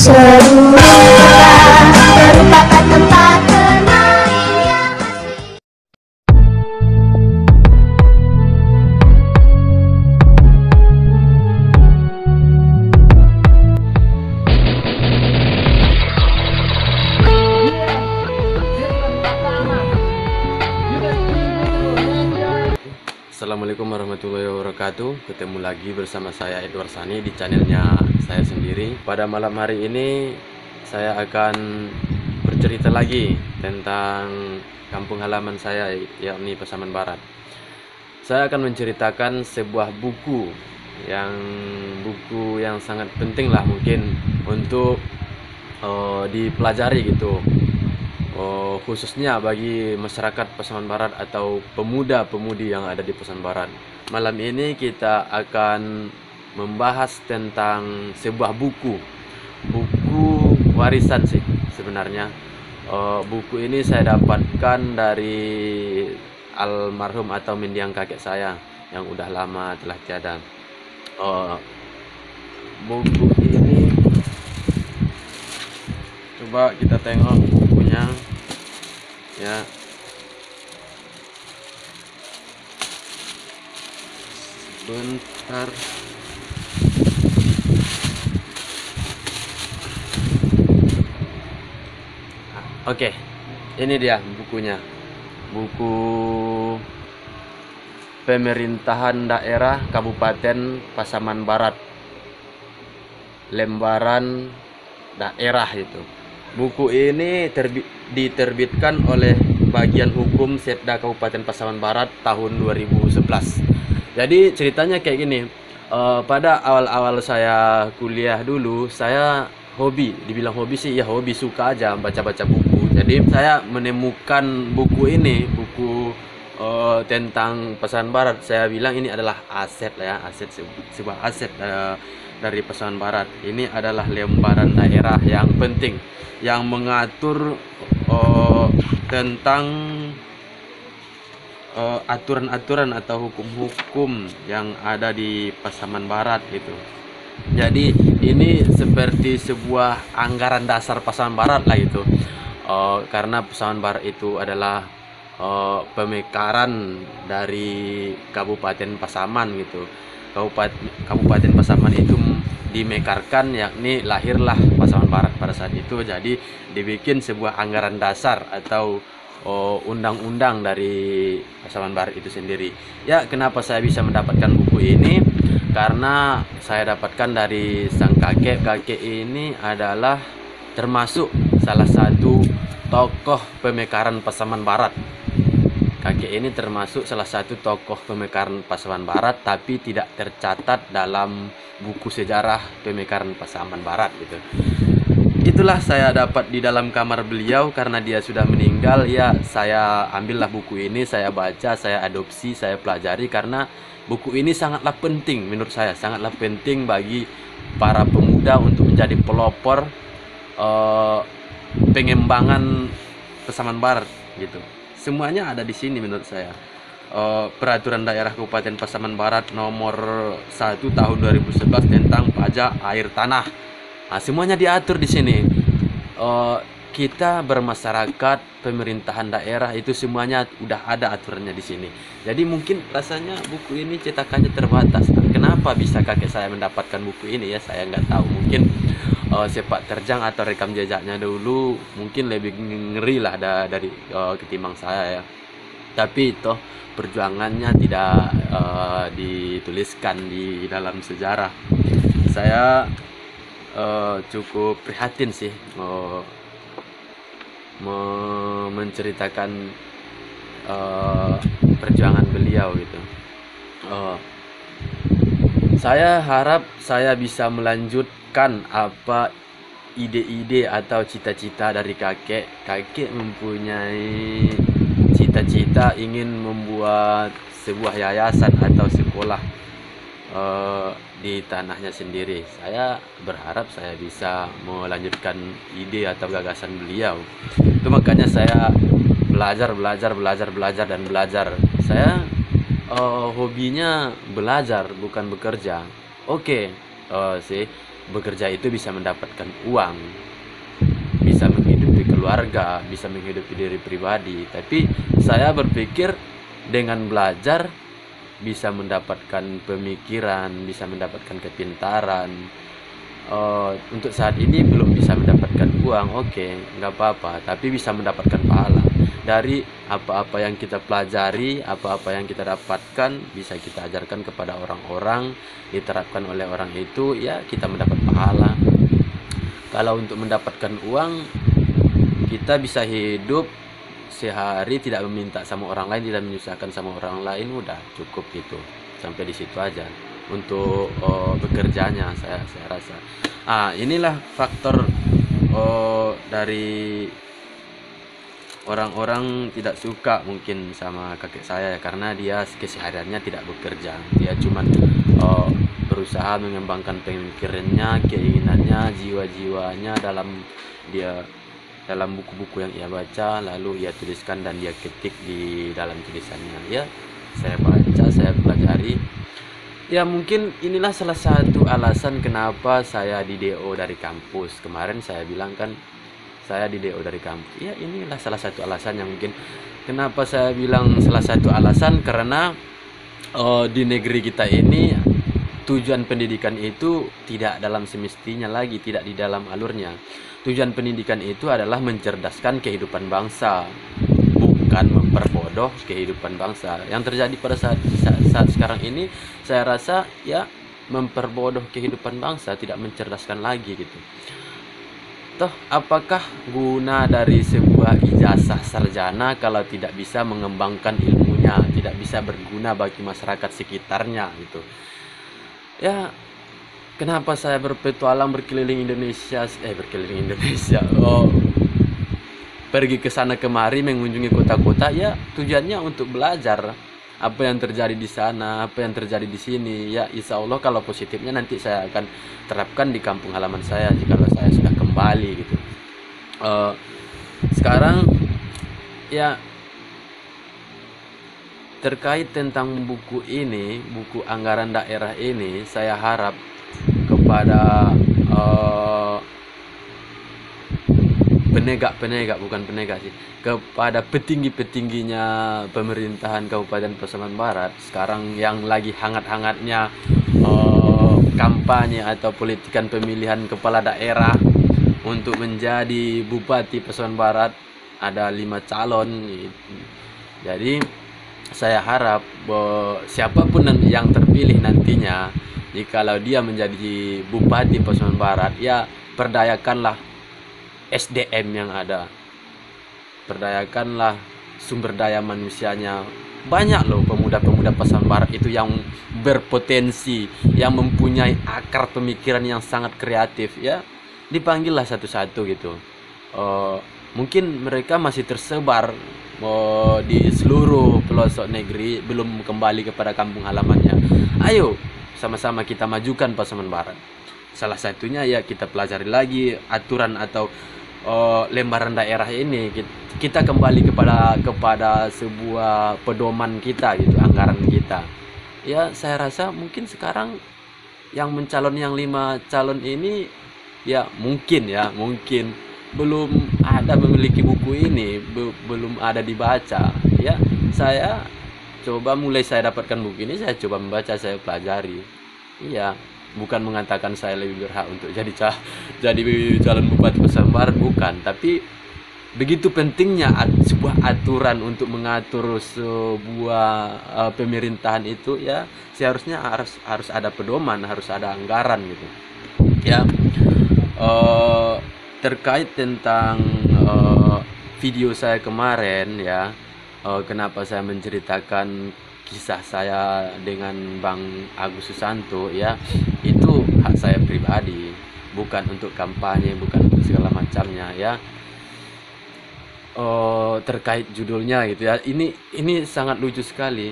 Seluruh merupakan tempat bermain yang asli. Assalamualaikum warahmatullahi wabarakatuh. Ketemu lagi bersama saya Edward Sani di channelnya saya sendiri. Pada malam hari ini saya akan bercerita lagi tentang kampung halaman saya, yakni Pasaman Barat. Saya akan menceritakan sebuah buku yang sangat penting lah mungkin untuk dipelajari gitu. Khususnya bagi masyarakat Pasaman Barat atau pemuda-pemudi yang ada di Pasaman Barat. Malam ini kita akan membahas tentang sebuah buku warisan sih sebenarnya. Buku ini saya dapatkan dari almarhum atau mendiang kakek saya yang udah lama telah tiada. Buku ini coba kita tengok bukunya ya. Bentar. Oke, ini dia bukunya. Buku Pemerintahan Daerah Kabupaten Pasaman Barat, lembaran daerah itu. Buku ini diterbitkan oleh Bagian Hukum Setda Kabupaten Pasaman Barat tahun 2011. Jadi ceritanya kayak gini. Pada awal-awal saya kuliah dulu, saya hobi, dibilang hobi sih ya, hobi, suka aja baca-baca buku. Jadi saya menemukan buku ini, buku tentang Pasaman Barat. Saya bilang ini adalah aset lah ya, sebuah aset dari Pasaman Barat. Ini adalah lembaran daerah yang penting yang mengatur tentang aturan-aturan atau hukum-hukum yang ada di Pasaman Barat gitu. Jadi ini seperti sebuah anggaran dasar Pasaman Barat lah gitu. Karena Pasaman Barat itu adalah pemekaran dari Kabupaten Pasaman gitu. Kabupaten Pasaman itu dimekarkan, yakni lahirlah Pasaman Barat pada saat itu. Jadi dibikin sebuah anggaran dasar atau undang-undang dari Pasaman Barat itu sendiri. Ya, kenapa saya bisa mendapatkan buku ini? Karena saya dapatkan dari sang kakek. Kakek ini adalah termasuk salah satu tokoh pemekaran Pasaman Barat. Kakek ini termasuk salah satu tokoh pemekaran Pasaman Barat, tapi tidak tercatat dalam buku sejarah pemekaran Pasaman Barat gitu. Itulah saya dapat di dalam kamar beliau karena dia sudah meninggal. Ya, saya ambillah buku ini, saya baca, saya adopsi, saya pelajari karena buku ini sangatlah penting menurut saya, sangatlah penting bagi para pemuda untuk menjadi pelopor pengembangan Pasaman Barat gitu. Semuanya ada di sini menurut saya. Peraturan daerah Kabupaten Pasaman Barat nomor 1 tahun 2011 tentang pajak air tanah. Nah, semuanya diatur di sini. Kita bermasyarakat, pemerintahan daerah itu semuanya udah ada aturannya di sini. Jadi mungkin rasanya buku ini cetakannya terbatas. Kenapa bisa kakek saya mendapatkan buku ini ya? Saya nggak tahu. Mungkin sepak terjang atau rekam jejaknya dulu mungkin lebih ngeri lah dari ketimbang saya ya. Tapi toh perjuangannya tidak dituliskan di dalam sejarah. Saya cukup prihatin sih menceritakan perjuangan beliau gitu. Saya harap saya bisa melanjutkan apa ide-ide atau cita-cita dari kakek. Kakek mempunyai cita-cita ingin membuat sebuah yayasan atau sekolah di tanahnya sendiri. Saya berharap saya bisa melanjutkan ide atau gagasan beliau. Itu makanya saya belajar. Saya hobinya belajar bukan bekerja. Oke, sih bekerja itu bisa mendapatkan uang, bisa menghidupi keluarga, bisa menghidupi diri pribadi. Tapi saya berpikir dengan belajar bisa mendapatkan pemikiran, bisa mendapatkan kepintaran. Untuk saat ini belum bisa mendapatkan uang, oke, nggak apa-apa, tapi bisa mendapatkan pahala dari apa-apa yang kita pelajari, apa-apa yang kita dapatkan, bisa kita ajarkan kepada orang-orang, diterapkan oleh orang itu, ya kita mendapat pahala. Kalau untuk mendapatkan uang, kita bisa hidup sehari tidak meminta sama orang lain, tidak menyusahkan sama orang lain, udah cukup gitu, sampai di situ aja untuk bekerjanya. Saya rasa inilah faktor dari orang-orang tidak suka mungkin sama kakek saya, karena dia kesehariannya tidak bekerja, dia cuma berusaha mengembangkan pemikirannya, keinginannya, jiwa-jiwanya dalam buku-buku yang ia baca, lalu ia tuliskan dan dia ketik di dalam tulisannya. Ya, saya baca, saya pelajari. Ya, mungkin inilah salah satu alasan kenapa saya di DO dari kampus. Kemarin saya bilang kan saya di DO dari kampus. Ya, inilah salah satu alasan yang mungkin kenapa saya bilang salah satu alasan, karena di negeri kita ini tujuan pendidikan itu tidak dalam semestinya lagi, tidak di dalam alurnya. Tujuan pendidikan itu adalah mencerdaskan kehidupan bangsa, bukan memperbodoh kehidupan bangsa. Yang terjadi pada saat sekarang ini, saya rasa ya memperbodoh kehidupan bangsa, tidak mencerdaskan lagi gitu. Toh, apakah guna dari sebuah ijazah sarjana kalau tidak bisa mengembangkan ilmunya, tidak bisa berguna bagi masyarakat sekitarnya gitu. Ya, kenapa saya berpetualang berkeliling Indonesia, pergi ke sana kemari mengunjungi kota-kota, ya tujuannya untuk belajar apa yang terjadi di sana, apa yang terjadi di sini. Ya, insya Allah kalau positifnya nanti saya akan terapkan di kampung halaman saya jika saya sudah kembali gitu. Sekarang ya, terkait tentang buku ini, buku anggaran daerah ini, saya harap kepada kepada petinggi-petingginya pemerintahan Kabupaten Pasaman Barat sekarang yang lagi hangat-hangatnya kampanye atau politikan pemilihan kepala daerah untuk menjadi Bupati Pasaman Barat. Ada 5 calon. Jadi saya harap siapapun yang terpilih nantinya, jikalau dia menjadi Bupati Pasaman Barat, ya perdayakanlah SDM yang ada, perdayakanlah sumber daya manusianya. Banyak loh pemuda-pemuda Pasaman Barat itu yang berpotensi, yang mempunyai akar pemikiran yang sangat kreatif. Ya, dipanggillah satu-satu gitu. Mungkin mereka masih tersebar di seluruh pelosok negeri, belum kembali kepada kampung halamannya. Ayo sama-sama kita majukan Pasaman Barat. Salah satunya ya kita pelajari lagi aturan atau lembaran daerah ini. Kita kembali kepada sebuah pedoman kita gitu, anggaran kita. Ya, saya rasa mungkin sekarang yang mencalon yang 5 calon ini ya mungkin belum ada memiliki buku ini, belum ada dibaca. Ya, saya saya dapatkan buku ini, saya coba membaca, saya pelajari. Iya, bukan mengatakan saya lebih berhak untuk jadi calon Bupati Pasaman Barat, bukan. Tapi begitu pentingnya sebuah aturan untuk mengatur sebuah pemerintahan itu, ya seharusnya harus ada pedoman, harus ada anggaran gitu. Ya, terkait tentang video saya kemarin ya, kenapa saya menceritakan kisah saya dengan Bang Agus Susanto, ya itu hak saya pribadi, bukan untuk kampanye, bukan untuk segala macamnya ya. Terkait judulnya gitu ya, ini sangat lucu sekali.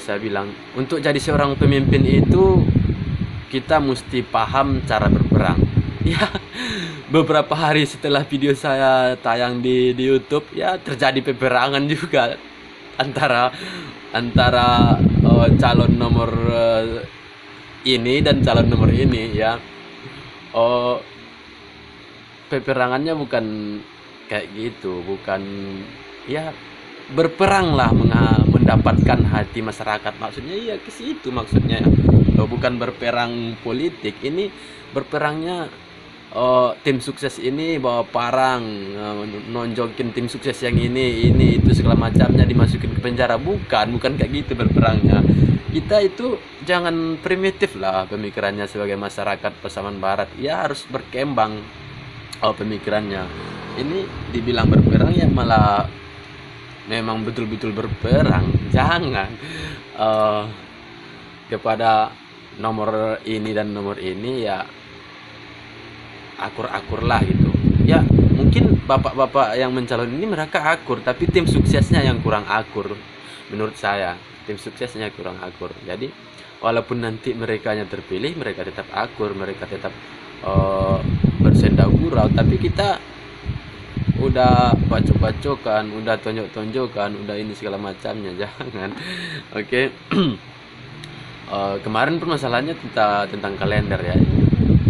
Saya bilang untuk jadi seorang pemimpin itu kita mesti paham cara berperang. Ya, beberapa hari setelah video saya tayang di YouTube, ya terjadi peperangan juga antara calon nomor ini dan calon nomor ini ya. Oh, peperangannya bukan kayak gitu, bukan ya berperang lah mendapatkan hati masyarakat, maksudnya iya ke situ maksudnya. Bukan berperang politik, ini berperangnya tim sukses ini bawa parang, nonjokin tim sukses yang ini itu segala macamnya dimasukin ke penjara, bukan kayak gitu berperangnya. Kita itu jangan primitif lah pemikirannya sebagai masyarakat Pasaman Barat, ya harus berkembang pemikirannya. Ini dibilang berperang ya malah memang betul-betul berperang. Jangan eh, kepada nomor ini dan nomor ini ya akur-akur lah gitu. Ya mungkin bapak-bapak yang mencalon ini mereka akur, tapi tim suksesnya yang kurang akur menurut saya. Tim suksesnya kurang akur. Jadi walaupun nanti mereka yang terpilih, mereka tetap akur, mereka tetap bersenda gurau, tapi kita udah bacok-bacokan, udah tonjok-tonjokan, udah ini segala macamnya. Jangan. Oke. Kemarin permasalahannya tentang kalender ya.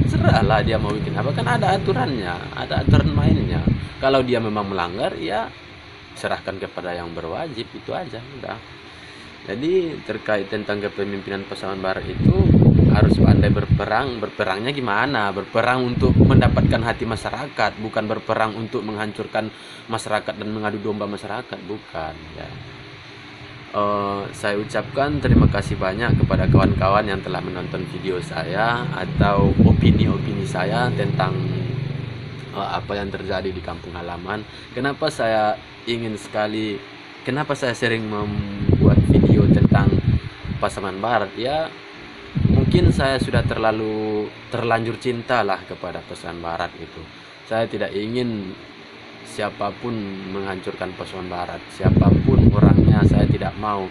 Serahlah dia mau bikin apa, kan ada aturannya, ada aturan mainnya. Kalau dia memang melanggar ya serahkan kepada yang berwajib, itu aja udah. Jadi terkait tentang kepemimpinan Pasaman Barat itu harus pandai berperang. Berperangnya gimana? Berperang untuk mendapatkan hati masyarakat, bukan berperang untuk menghancurkan masyarakat dan mengadu domba masyarakat, bukan ya. Saya ucapkan terima kasih banyak kepada kawan-kawan yang telah menonton video saya atau opini-opini saya tentang apa yang terjadi di kampung halaman. Kenapa saya sering membuat video tentang Pasaman Barat? Ya mungkin saya sudah terlanjur cinta lah kepada Pasaman Barat itu. Saya tidak ingin siapapun menghancurkan Pasaman Barat, siapapun orangnya saya tidak mau,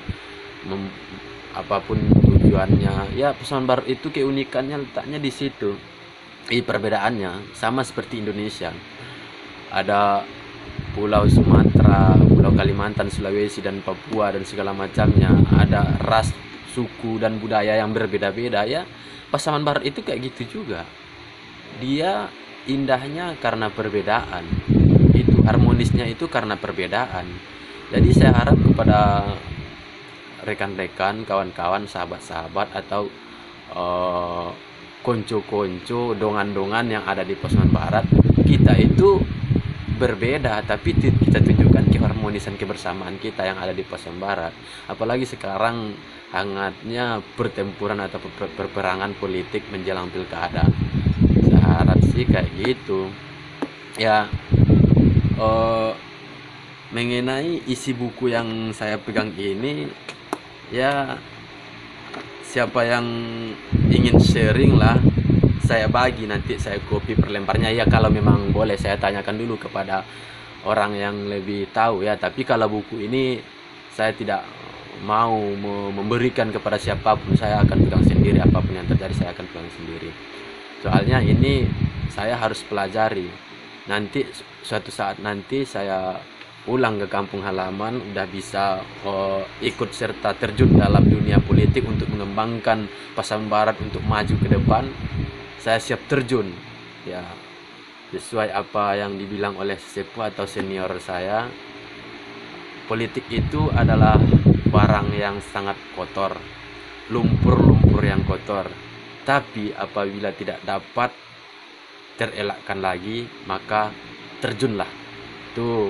apapun tujuannya. Ya Pasaman Barat itu keunikannya letaknya di situ, perbedaannya sama seperti Indonesia. Ada Pulau Sumatera, Pulau Kalimantan, Sulawesi dan Papua dan segala macamnya. Ada ras, suku dan budaya yang berbeda-beda ya. Pasaman Barat itu kayak gitu juga. Dia indahnya karena perbedaan. Itu harmonisnya itu karena perbedaan. Jadi saya harap kepada rekan-rekan, kawan-kawan, sahabat-sahabat atau konco-konco, dongan-dongan yang ada di Pasaman Barat, kita itu berbeda tapi kita tunjukkan keharmonisan kebersamaan kita yang ada di Pasaman Barat. Apalagi sekarang hangatnya pertempuran atau perperangan politik menjelang pilkada. Saya harap sih kayak gitu ya. Mengenai isi buku yang saya pegang ini ya, siapa yang ingin sharing lah, saya bagi, nanti saya copy per lembarnya ya. Kalau memang boleh saya tanyakan dulu kepada orang yang lebih tahu ya. Tapi kalau buku ini saya tidak mau memberikan kepada siapapun, saya akan pegang sendiri. Apapun yang terjadi saya akan pegang sendiri. Soalnya ini saya harus pelajari. Nanti suatu saat nanti saya pulang ke kampung halaman, udah bisa ikut serta terjun dalam dunia politik untuk mengembangkan Pasaman Barat untuk maju ke depan. Saya siap terjun ya, sesuai apa yang dibilang oleh sesepuh atau senior saya. Politik itu adalah barang yang sangat kotor, lumpur-lumpur yang kotor. Tapi apabila tidak dapat terelakkan lagi, maka terjunlah. Itu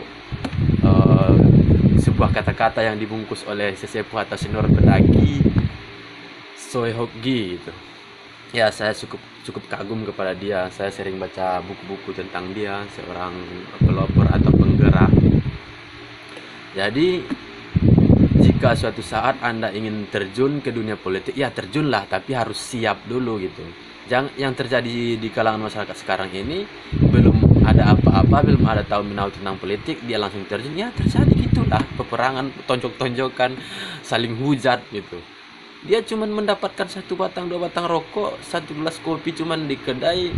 sebuah kata-kata yang dibungkus oleh sesepuh atau senior pendaki Soe Hokgi itu. Ya saya cukup kagum kepada dia. Saya sering baca buku-buku tentang dia, seorang pelopor atau penggerak. Jadi jika suatu saat Anda ingin terjun ke dunia politik, ya terjunlah, tapi harus siap dulu gitu. Yang terjadi di kalangan masyarakat sekarang ini, belum ada apa-apa, belum ada tahu menahu tentang politik, dia langsung terjun, ya terjadi gitulah, peperangan, tonjok-tonjokan, saling hujat gitu. Dia cuman mendapatkan 1 batang 2 batang rokok, 1 gelas kopi cuman di kedai,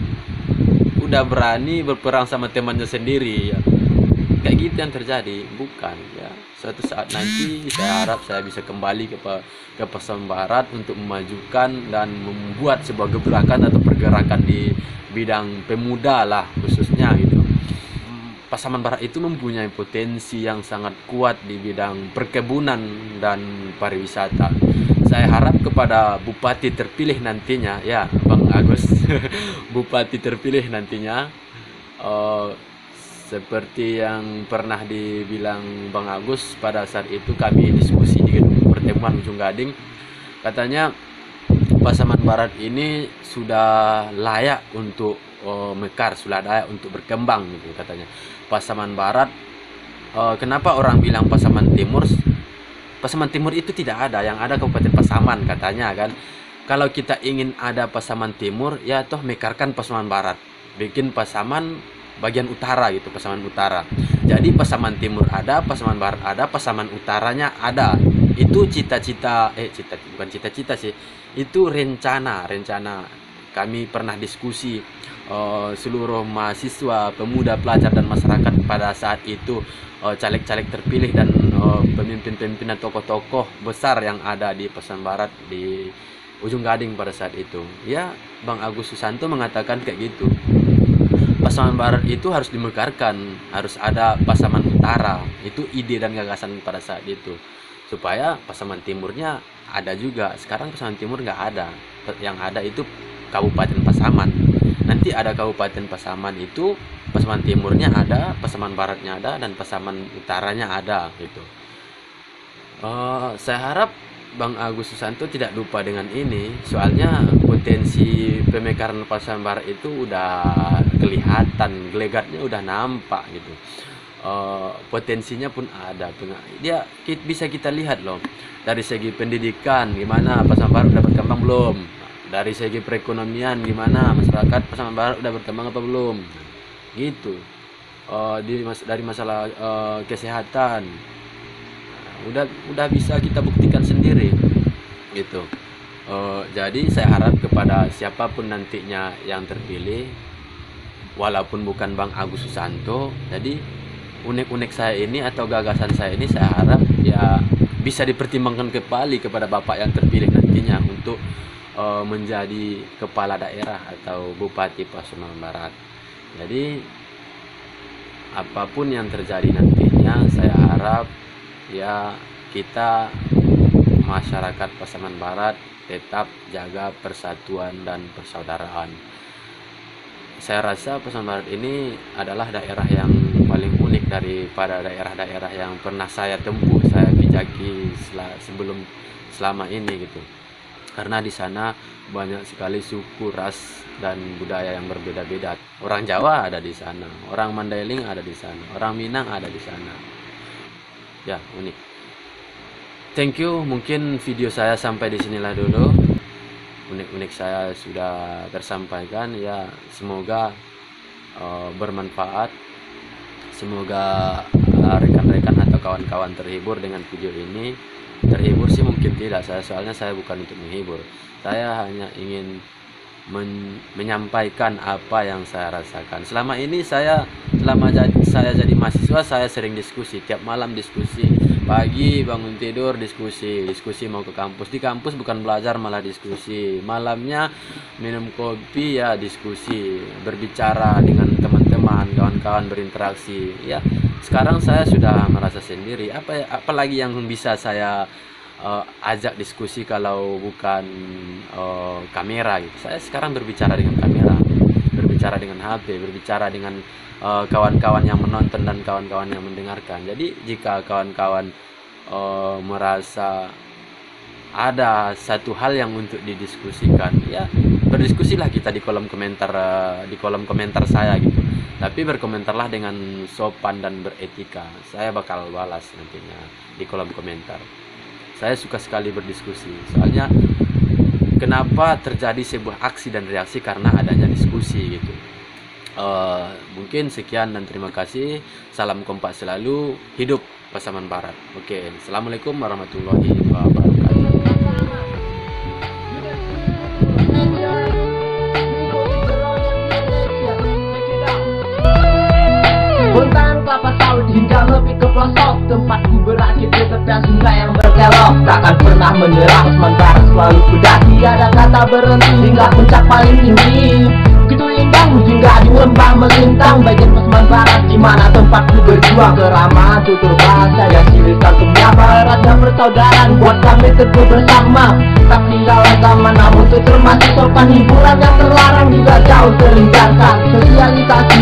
udah berani berperang sama temannya sendiri ya. Kayak gitu yang terjadi, bukan ya. suatu saat nanti saya harap saya bisa kembali ke Pasaman Barat untuk memajukan dan membuat sebuah gebrakan atau pergerakan di bidang pemuda lah khususnya gitu. Pasaman Barat itu mempunyai potensi yang sangat kuat di bidang perkebunan dan pariwisata. Saya harap kepada Bupati terpilih nantinya, ya Bang Agus, Bupati terpilih nantinya, seperti yang pernah dibilang Bang Agus pada saat itu kami diskusi di gedung pertemuan Ujung Gading, katanya Pasaman Barat ini sudah layak untuk mekar, sudah layak untuk berkembang gitu katanya. Pasaman Barat, kenapa orang bilang Pasaman Timur? Pasaman Timur itu tidak ada, yang ada Kabupaten Pasaman katanya kan. Kalau kita ingin ada Pasaman Timur, ya toh mekarkan Pasaman Barat, bikin Pasaman bagian utara gitu, Pasaman Utara. Jadi Pasaman Timur ada, Pasaman Barat ada, Pasaman Utaranya ada. Itu cita-cita, bukan cita-cita sih, itu rencana kami pernah diskusi seluruh mahasiswa, pemuda, pelajar dan masyarakat pada saat itu, caleg-caleg terpilih dan pemimpin-pemimpin dan tokoh-tokoh besar yang ada di Pasaman Barat di Ujung Gading pada saat itu. Ya, Bang Agus Susanto mengatakan kayak gitu. Pasaman Barat itu harus dimekarkan, harus ada Pasaman Utara. Itu ide dan gagasan pada saat itu. Supaya Pasaman Timurnya ada juga. Sekarang Pasaman Timur nggak ada. Yang ada itu Kabupaten Pasaman. Nanti ada Kabupaten Pasaman itu, Pasaman Timurnya ada, Pasaman Baratnya ada, dan Pasaman Utaranya ada gitu. Saya harap Bang Agus Susanto tidak lupa dengan ini, soalnya potensi pemekaran Pasaman Barat itu udah kelihatan, gelegatnya udah nampak gitu. Potensinya pun ada, dia bisa kita lihat loh dari segi pendidikan gimana Pasaman Barat udah berkembang belum, dari segi perekonomian gimana masyarakat Pasaman Barat udah berkembang apa belum gitu. Dari masalah kesehatan udah bisa kita buktikan sendiri gitu. Jadi saya harap kepada siapapun nantinya yang terpilih, walaupun bukan Bang Agus Susanto, jadi unek-unek saya ini atau gagasan saya ini saya harap ya bisa dipertimbangkan kembali kepada Bapak yang terpilih nantinya untuk menjadi kepala daerah atau Bupati Pasaman Barat. Jadi apapun yang terjadi nantinya, saya harap ya kita masyarakat Pasaman Barat tetap jaga persatuan dan persaudaraan. Saya rasa Pasaman Barat ini adalah daerah yang paling unik daripada daerah-daerah yang pernah saya tempuh, saya pijaki selama ini gitu. Karena di sana banyak sekali suku, ras dan budaya yang berbeda-beda. Orang Jawa ada di sana, orang Mandailing ada di sana, orang Minang ada di sana. Ya, unik. Thank you, mungkin video saya sampai di sinilah dulu. Unik-unik saya sudah tersampaikan, ya semoga bermanfaat. Semoga rekan-rekan atau kawan-kawan terhibur dengan video ini. Terhibur sih mungkin tidak, soalnya saya bukan untuk menghibur. Saya hanya ingin menyampaikan apa yang saya rasakan. Selama ini saya jadi mahasiswa, saya sering diskusi, tiap malam diskusi. Pagi bangun tidur diskusi mau ke kampus. Di kampus bukan belajar malah diskusi. Malamnya minum kopi ya diskusi, berbicara dengan teman-teman, kawan-kawan, berinteraksi. Ya, sekarang saya sudah merasa sendiri. Apalagi yang bisa saya ajak diskusi kalau bukan kamera gitu. Saya sekarang berbicara dengan kamera, berbicara dengan HP, berbicara dengan kawan-kawan yang menonton dan kawan-kawan yang mendengarkan. Jadi jika kawan-kawan merasa ada satu hal yang untuk didiskusikan, ya berdiskusilah kita di kolom komentar saya gitu. Tapi berkomentarlah dengan sopan dan beretika. Saya bakal balas nantinya di kolom komentar. Saya suka sekali berdiskusi. Soalnya kenapa terjadi sebuah aksi dan reaksi karena adanya diskusi gitu. Mungkin sekian dan terima kasih. Salam kompak selalu. Hidup Pasaman Barat. Oke, assalamualaikum warahmatullahi wabarakatuh. Hutan kelapa sawit hingga lebih ke pelosok tempatku berada tepian sungai yang berkelok, takkan pernah menyerah. Osman Barat selalu berdaki, ada kata berhenti hingga puncak paling tinggi. Begitu indah hingga di lembah melintang, bagian Osman Barat di mana tempatku berjuang. Keramahan tutur bahasa yang siliskan untuk menyapa, eratnya persaudaraan buat kami teguh bersama. Tak tinggalkan zaman namun tutur masih sopan, hiburan yang terlarang juga jauh terhindarkan. Sosialisasi